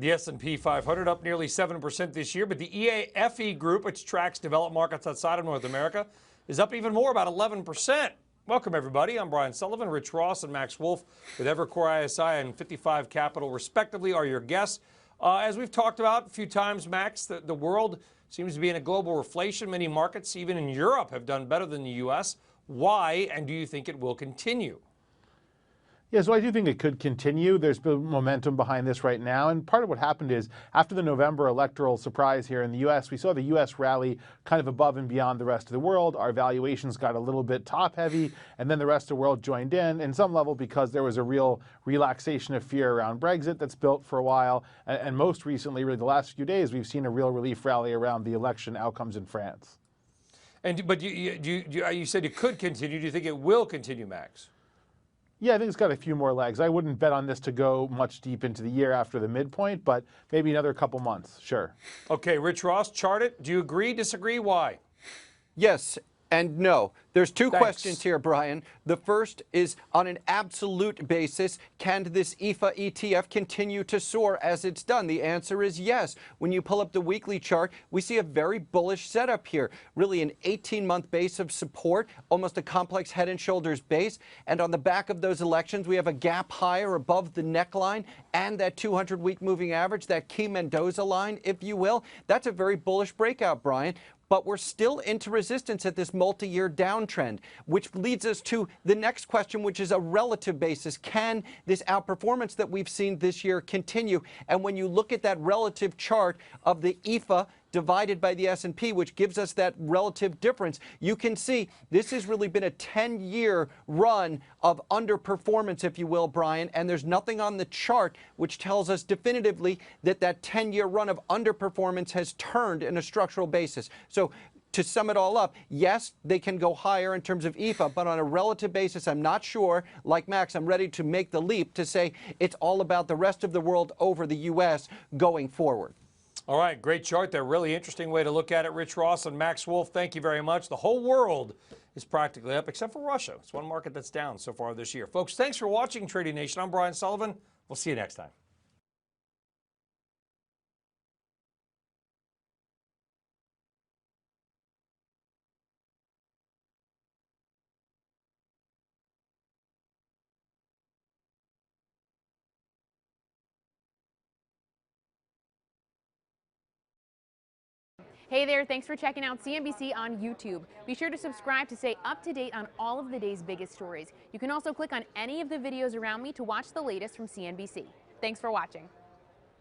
The S&P 500 up nearly 7% this year, but the EAFE group, which tracks developed markets outside of North America, is up even more, about 11%. Welcome, everybody. I'm Brian Sullivan. Rich Ross and Max Wolff with Evercore ISI and 55 Capital, respectively, are your guests. As we've talked about a few times, Max, the world seems to be in a global reflation. Many markets, even in Europe, have done better than the U.S. Why, and do you think it will continue? Yeah, so I do think it could continue. There's been momentum behind this right now. And part of what happened is after the November electoral surprise here in the U.S., we saw the U.S. rally kind of above and beyond the rest of the world. Our valuations got a little bit top heavy, and then the rest of the world joined in some level because there was a real relaxation of fear around Brexit that's built for a while. And most recently, really the last few days, we've seen a real relief rally around the election outcomes in France. But you said it could continue. Do you think it will continue, Max? Yeah, I think it's got a few more legs. I wouldn't bet on this to go much deep into the year after the midpoint, but maybe another couple months, sure. Okay, Rich Ross, chart it. Do you agree, disagree? Why? Yes and no. There's two Thanks. questions here, Brian. The first is on an absolute basis, can this EFA ETF continue to soar as it's done? The answer is yes. When you pull up the weekly chart, we see a very bullish setup here. Really an 18-month base of support, almost a complex head and shoulders base. And on the back of those elections, we have a gap higher above the neckline and that 200-week moving average, that key Mendoza line, if you will. That's a very bullish breakout, Brian. But we're still into resistance at this multi-year downtrend, which leads us to the next question, which is a relative basis. Can this outperformance that we've seen this year continue? And when you look at that relative chart of the EFA divided by the S&P, which gives us that relative difference, you can see this has really been a 10-year run of underperformance, if you will, Brian, and there's nothing on the chart which tells us definitively that that 10-year run of underperformance has turned in a structural basis. So to sum it all up, yes, they can go higher in terms of EFA, but on a relative basis, I'm not sure. Like Max, I'm ready to make the leap to say it's all about the rest of the world over the U.S. going forward. All right, great chart there. Really interesting way to look at it. Rich Ross and Max Wolff, thank you very much. The whole world is practically up, except for Russia. It's one market that's down so far this year. Folks, thanks for watching Trading Nation. I'm Brian Sullivan. We'll see you next time. Hey there, thanks for checking out CNBC on YouTube. Be sure to subscribe to stay up to date on all of the day's biggest stories. You can also click on any of the videos around me to watch the latest from CNBC. Thanks for watching.